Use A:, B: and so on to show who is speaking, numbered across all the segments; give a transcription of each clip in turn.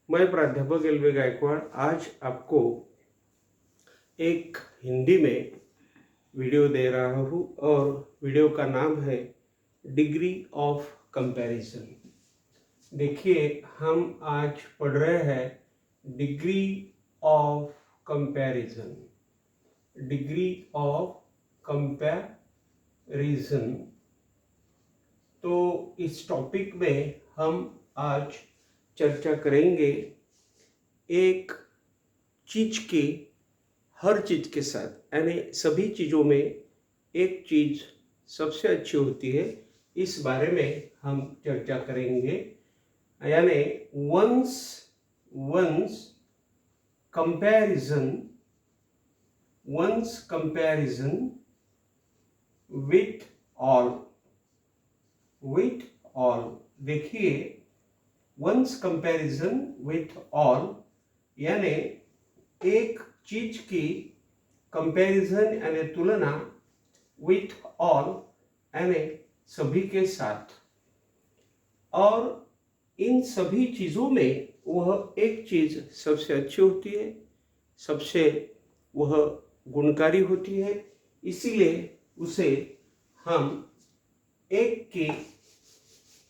A: मैं प्राध्यापक एल.वी. गायकवाड़ आज आपको एक हिंदी में वीडियो दे रहा हूँ और वीडियो का नाम है डिग्री ऑफ कंपैरिजन। देखिए, हम आज पढ़ रहे हैं degree of comparison. Degree of comparison. तो इस टॉपिक में हम आज चर्चा करेंगे एक चीज़ की हर चीज़ के साथ, यानी सभी चीज़ों में एक चीज़ सबसे अच्छी होती है, इस बारे में हम चर्चा करेंगे। यानी वंस कंपैरिजन विथ ऑल। देखिए, वंस कंपैरिजन विथ ऑल यानी एक चीज की कंपैरिजन यानी तुलना विथ ऑल यानी सभी के साथ, और इन सभी चीज़ों में वह एक चीज़ सबसे अच्छी होती है, सबसे वह गुणकारी होती है, इसीलिए उसे हम एक की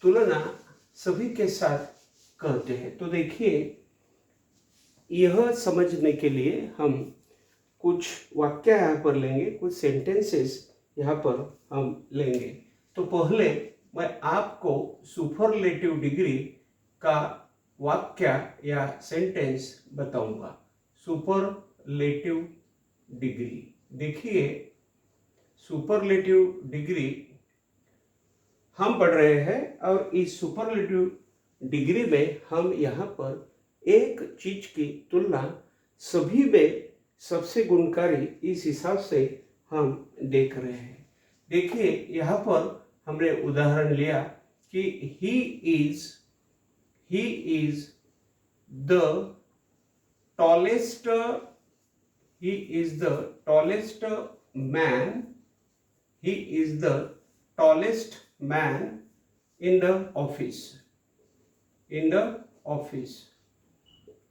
A: तुलना सभी के साथ कहते हैं। तो देखिए, यह समझने के लिए हम कुछ वाक्य यहाँ पर लेंगे, कुछ सेंटेंसेस यहाँ पर हम लेंगे। तो पहले मैं आपको सुपरलेटिव डिग्री का वाक्य या सेंटेंस बताऊंगा। Superlative degree. देखिए, सुपरलेटिव डिग्री हम पढ़ रहे हैं और इस सुपरलेटिव डिग्री में हम यहाँ पर एक चीज की तुलना सभी में सबसे गुणकारी, इस हिसाब से हम देख रहे हैं। देखिए, यहाँ पर हमने उदाहरण लिया कि he is the tallest man in the office.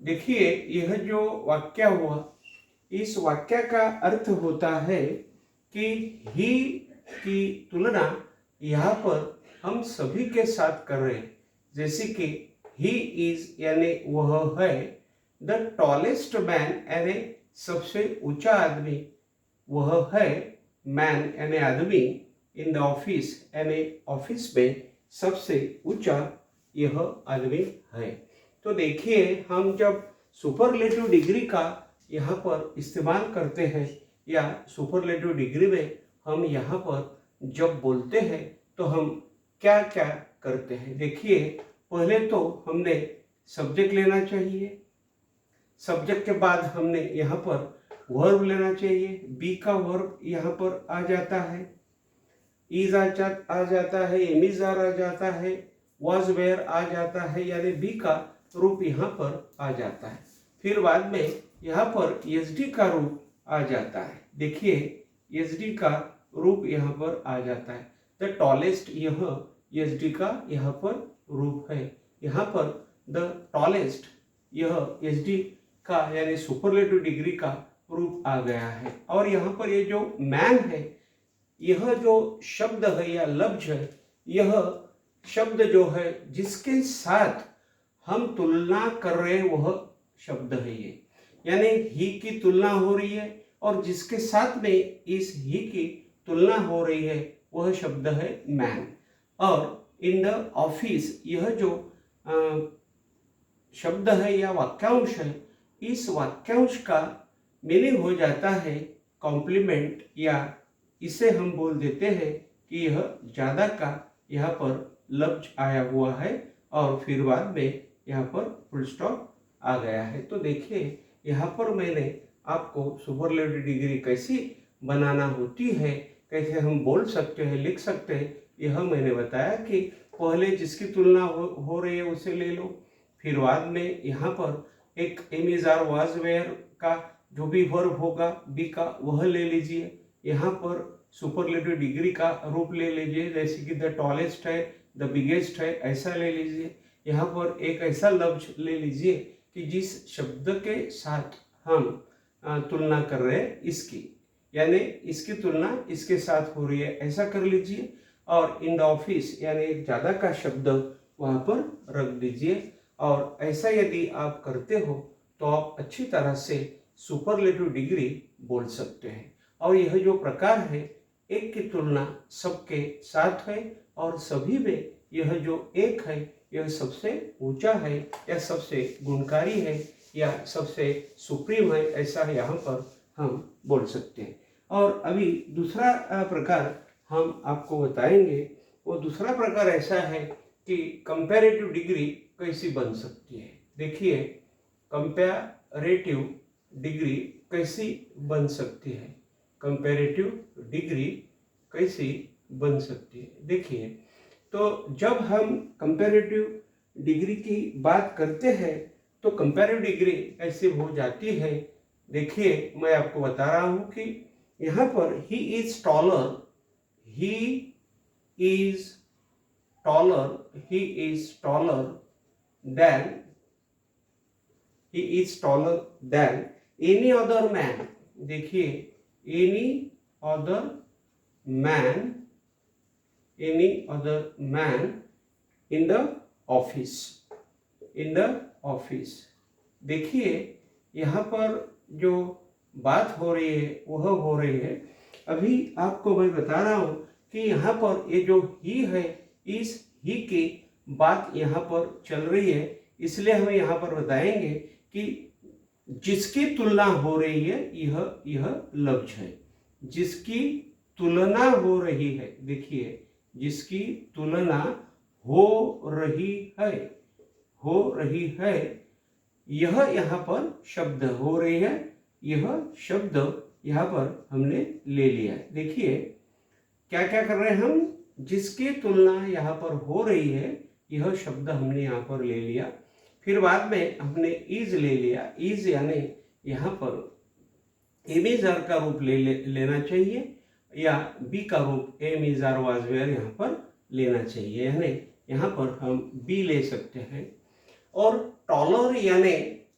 A: देखिए, यह जो वाक्य हुआ, इस वाक्य का अर्थ होता है कि ही की तुलना यहाँ पर हम सभी के साथ कर रहे हैं। जैसे कि ही इज यानी वह है, द टॉलेस्ट मैन यानी सबसे ऊंचा आदमी वह है, मैन यानी आदमी, इन द ऑफिस यानी ऑफिस में सबसे ऊंचा यह आदमी है। तो देखिए, हम जब सुपरलेटिव डिग्री का यहाँ पर इस्तेमाल करते हैं या सुपरलेटिव डिग्री में हम यहाँ पर जब बोलते हैं तो हम क्या क्या करते हैं। देखिए, पहले तो हमने सब्जेक्ट लेना चाहिए, सब्जेक्ट के बाद हमने यहाँ पर वर्ब लेना चाहिए। बी का वर्ब यहाँ पर आ जाता है, इज आ जाता है, एम इज आर आ जाता है, वाज वेयर आ जाता है, यानी बी का रूप यहाँ पर आ जाता है। फिर बाद में यहाँ पर एसडी का रूप आ जाता है। देखिए, एसडी का रूप यहाँ पर आ जाता है। द टॉलेस्ट, यह एसडी का यहाँ पर रूप है। यहाँ पर द टॉलेस्ट, यह एसडी का यानी सुपरलेटिव डिग्री का रूप आ गया है। और यहाँ पर ये जो मैन है, यह जो शब्द है या लफ्ज है, यह शब्द जो है जिसके साथ हम तुलना कर रहे हैं वह शब्द है ये, यानी ही की तुलना हो रही है और जिसके साथ में इस ही की तुलना हो रही है वह शब्द है मैन। और इन द ऑफिस, यह जो शब्द है या वाक्यांश है, इस वाक्यांश का मीनिंग हो जाता है कॉम्प्लीमेंट, या इसे हम बोल देते हैं कि यह ज्यादा का यहाँ पर लफ्ज आया हुआ है और फिर बाद में यहाँ पर फुल स्टॉप आ गया है। तो देखिए, यहाँ पर मैंने आपको सुपरलेटिव डिग्री कैसी बनाना होती है, कैसे हम बोल सकते हैं, लिख सकते हैं, यह मैंने बताया कि पहले जिसकी तुलना हो रही है उसे ले लो। फिर बाद में यहाँ पर एक एम इज आर वाज वेयर का जो भी वर्ब होगा बी का वह ले लीजिए। यहाँ पर सुपरलेटिव डिग्री का रूप ले लीजिए, जैसे कि द टॉलेस्ट है, द बिगेस्ट है, ऐसा ले लीजिए। यहाँ पर एक ऐसा लफ्ज ले लीजिए कि जिस शब्द के साथ हम तुलना कर रहे हैं इसकी, यानी इसकी तुलना इसके साथ हो रही है, ऐसा कर लीजिए। और इन द ऑफिस यानी एक ज़्यादा का शब्द वहाँ पर रख दीजिए। और ऐसा यदि आप करते हो तो आप अच्छी तरह से सुपरलेटिव डिग्री बोल सकते हैं। और यह जो प्रकार है, एक की तुलना सबके साथ है और सभी में यह जो एक है यह सबसे ऊंचा है या सबसे गुणकारी है या सबसे सुप्रीम है, ऐसा यहाँ पर हम बोल सकते हैं। और अभी दूसरा प्रकार हम आपको बताएंगे। वो दूसरा प्रकार ऐसा है कि कंपैरेटिव डिग्री कैसी बन सकती है। देखिए, कंपैरेटिव डिग्री कैसी बन सकती है, कंपैरेटिव डिग्री कैसी बन सकती है। देखिए, तो जब हम कंपैरेटिव डिग्री की बात करते हैं तो कंपैरेटिव डिग्री ऐसी हो जाती है। देखिए, मैं आपको बता रहा हूं कि यहाँ पर he is taller, he is taller, he is taller than, he is taller than any other man। देखिए, any other man, any other man in the office, in the office। देखिए, यहाँ पर जो बात हो रही है वह हो रही है, अभी आपको मैं बता रहा हूँ कि यहाँ पर ये जो ही है, इस ही की बात यहाँ पर चल रही है। इसलिए हम यहाँ पर बताएंगे कि जिसकी तुलना हो रही है यह लफ्ज है, जिसकी तुलना हो रही है। देखिए, जिसकी तुलना हो रही है, हो रही है, यह यहाँ पर शब्द हो रही है, यह शब्द यहाँ पर हमने ले लिया है। देखिए, क्या क्या कर रहे हैं हम, जिसकी तुलना यहाँ पर हो रही है यह शब्द हमने यहाँ पर ले लिया। फिर बाद में हमने इज ले लिया। इज यानी यहाँ पर एम इज आर का रूप लेना चाहिए या बी का रूप एम इज आर वाज वेयर यहाँ पर लेना चाहिए, यानी यहाँ पर हम बी ले सकते हैं। और टॉलर यानी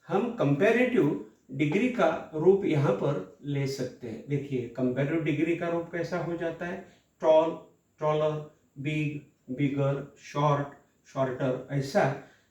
A: हम कंपैरेटिव डिग्री का रूप यहाँ पर ले सकते हैं। देखिए, कंपैरेटिव डिग्री का रूप कैसा हो जाता है, टॉल, टॉलर, बिग, बिगर, शॉर्ट, शॉर्टर, ऐसा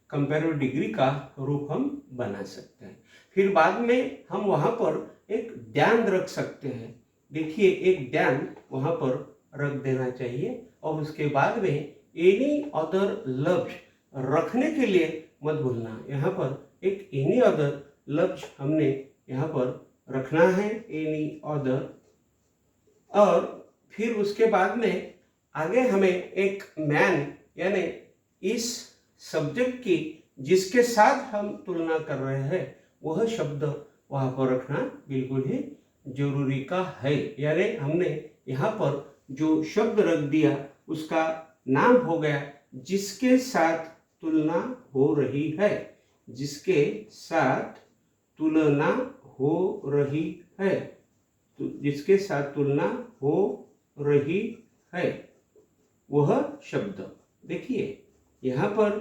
A: कंपैरेटिव डिग्री का रूप हम बना सकते हैं। फिर बाद में हम वहाँ पर एक ध्यान रख सकते हैं। देखिए, एक ध्यान वहाँ पर रख देना चाहिए और उसके बाद में एनी अदर लफ्ज रखने के लिए मत भूलना। यहाँ पर एक एनी अदर लफ्ज हमने यहाँ पर रखना है, एनी अदर। और फिर उसके बाद में आगे हमें एक मैन यानी इस सब्जेक्ट की जिसके साथ हम तुलना कर रहे हैं वह शब्द वहाँ पर रखना बिल्कुल ही जरूरी का है। यानी हमने यहाँ पर जो शब्द रख दिया उसका नाम हो गया जिसके साथ तुलना हो रही है, जिसके साथ तुलना हो रही है, तो जिसके साथ तुलना हो रही है वह शब्द। देखिए, यहाँ पर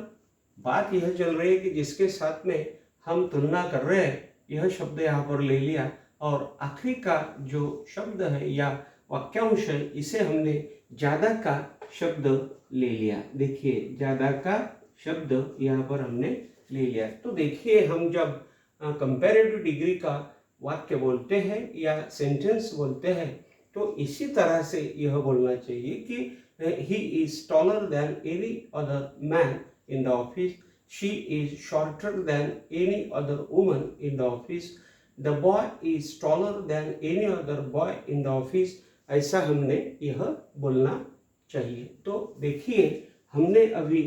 A: बात यह चल रही है कि जिसके साथ में हम तुलना कर रहे हैं यह शब्द यहाँ पर ले लिया और आखिरी का जो शब्द है या वाक्यांश है इसे हमने ज्यादा का शब्द ले लिया। देखिए, ज्यादा का शब्द यहाँ पर हमने ले लिया। तो देखिए, हम जब कंपैरेटिव डिग्री का वाक्य बोलते हैं या सेंटेंस बोलते हैं तो इसी तरह से यह बोलना चाहिए कि he is taller than any other man in the office, she is shorter than any other woman in the office, the boy is taller than any other boy in the office। ऐसा हमने यह बोलना चाहिए। तो देखिए, हमने अभी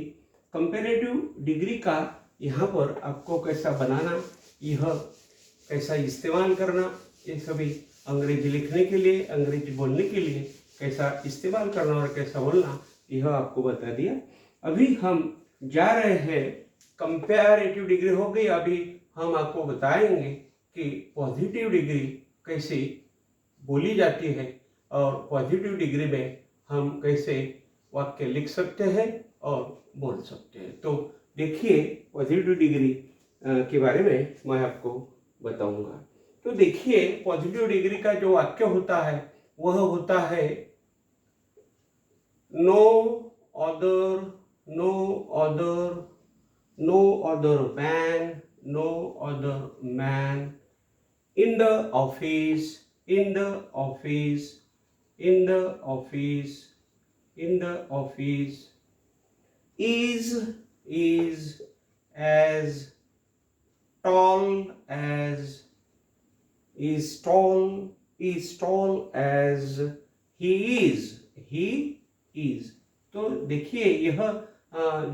A: comparative degree का यहाँ पर आपको कैसा बनाना, यह कैसा इस्तेमाल करना, ये सभी अंग्रेजी लिखने के लिए, अंग्रेजी बोलने के लिए कैसा इस्तेमाल करना और कैसा बोलना, यह आपको बता दिया। अभी हम जा रहे हैं, कंपैरेटिव डिग्री हो गई, अभी हम आपको बताएंगे कि पॉजिटिव डिग्री कैसे बोली जाती है और पॉजिटिव डिग्री में हम कैसे वाक्य लिख सकते हैं और बोल सकते हैं। तो देखिए, पॉजिटिव डिग्री के बारे में मैं आपको बताऊंगा। तो देखिए, पॉजिटिव डिग्री का जो वाक्य होता है वह होता है no other, no other, no other man, no other man in the office, in the office, in the office, in the office is as tall as is tall as he is। तो देखिए, यह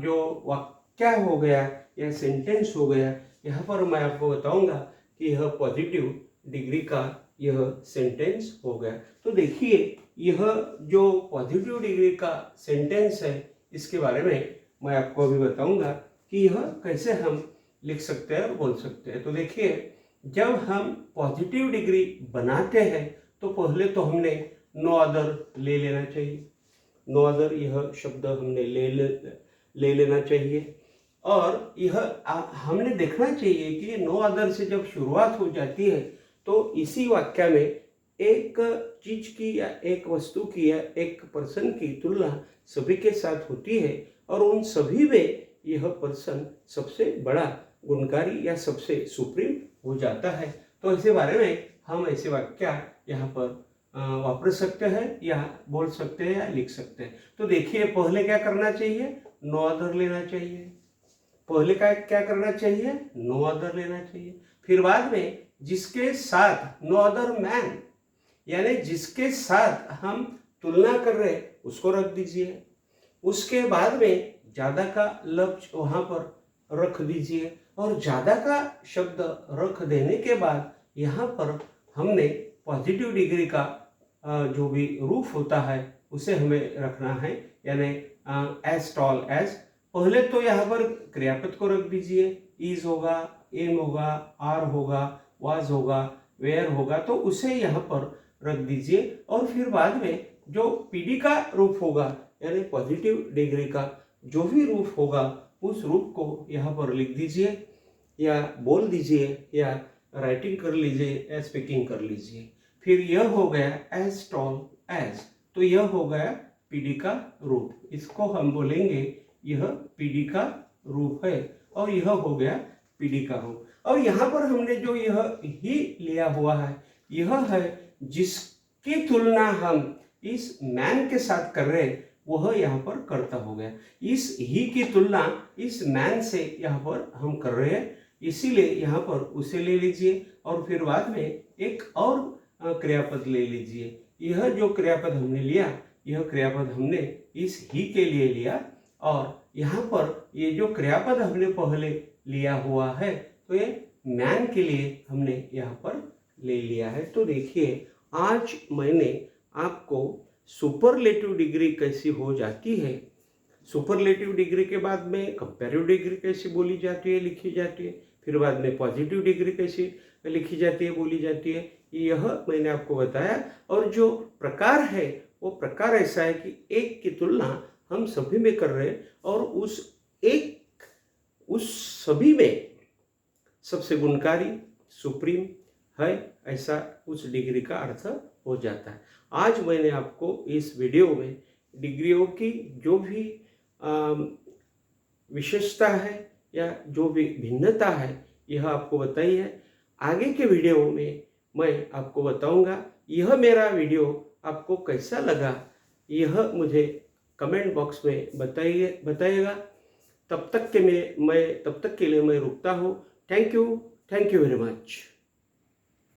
A: जो वाक्य हो गया, यह sentence हो गया, यहाँ पर मैं आपको बताऊंगा कि यह पॉजिटिव डिग्री का यह सेंटेंस हो गया। तो देखिए, यह जो पॉजिटिव डिग्री का सेंटेंस है इसके बारे में मैं आपको अभी बताऊंगा कि यह कैसे हम लिख सकते हैं और बोल सकते हैं। तो देखिए, जब हम पॉजिटिव डिग्री बनाते हैं तो पहले तो हमने नो अदर ले लेना चाहिए। नो अदर यह शब्द हमने ले लेना चाहिए और यह हमने देखना चाहिए कि नो अदर से जब शुरुआत हो जाती है तो इसी वाक्य में एक चीज की या एक वस्तु की या एक पर्सन की तुलना सभी के साथ होती है और उन सभी में यह पर्सन सबसे बड़ा गुणकारी या सबसे सुप्रीम हो जाता है। तो ऐसे बारे में हम ऐसे वाक्य यहाँ पर वापर सकते हैं या बोल सकते हैं या लिख सकते हैं। तो देखिए, पहले क्या करना चाहिए? नो अदर लेना चाहिए। पहले क्या करना चाहिए? नो अदर लेना चाहिए। फिर बाद में जिसके साथ नो अदर मैन, यानी जिसके साथ हम तुलना कर रहे हैं उसको रख दीजिए। उसके बाद में ज्यादा का लफ्ज वहां पर रख दीजिए और ज्यादा का शब्द रख देने के बाद यहाँ पर हमने पॉजिटिव डिग्री का जो भी रूप होता है उसे हमें रखना है, यानी एज टॉल एज। पहले तो यहाँ पर क्रियापद को रख दीजिए। इज होगा, एम होगा, आर होगा, वाज होगा, वेयर होगा, तो उसे यहाँ पर रख दीजिए और फिर बाद में जो पीडी का रूप होगा यानी पॉजिटिव डिग्री का जो भी रूप होगा उस रूप को यहाँ पर लिख दीजिए या बोल दीजिए या राइटिंग कर लीजिए या स्पीकिंग कर लीजिए। फिर यह हो गया एज टॉल एज, तो यह हो गया पीडी का रूप। इसको हम बोलेंगे यह पीडी का रूप है और यह हो गया पीडी का रूप। और यहाँ पर हमने जो यह ही लिया हुआ है यह है जिसकी तुलना हम इस मैन के साथ कर रहे हैं वह यहाँ पर कर्ता हो गया। इस ही की तुलना इस मैन से यहाँ पर हम कर रहे हैं, इसीलिए यहाँ पर उसे ले लीजिए और फिर बाद में एक और क्रियापद ले लीजिए। यह जो क्रियापद हमने लिया यह क्रियापद हमने इस ही के लिए लिया और यहाँ पर ये जो क्रियापद हमने पहले लिया हुआ है तो ये मैन के लिए हमने यहाँ पर ले लिया है। तो देखिए, आज मैंने आपको सुपरलेटिव डिग्री कैसी हो जाती है, सुपरलेटिव डिग्री के बाद में कंपैरेटिव डिग्री कैसी बोली जाती है, लिखी जाती है, फिर बाद में पॉजिटिव डिग्री कैसी लिखी जाती है, बोली जाती है, यह मैंने आपको बताया। और जो प्रकार है वो प्रकार ऐसा है कि एक की तुलना हम सभी में कर रहे हैं और उस सभी में सबसे गुणकारी सुप्रीम है, ऐसा उस डिग्री का अर्थ हो जाता है। आज मैंने आपको इस वीडियो में डिग्रियों की जो भी विशेषता है या जो भी भिन्नता है यह आपको बताई है। आगे के वीडियो में मैं आपको बताऊंगा। यह मेरा वीडियो आपको कैसा लगा यह मुझे कमेंट बॉक्स में बताइएगा। तब तक के लिए मैं रुकता हूँ। Thank you very much.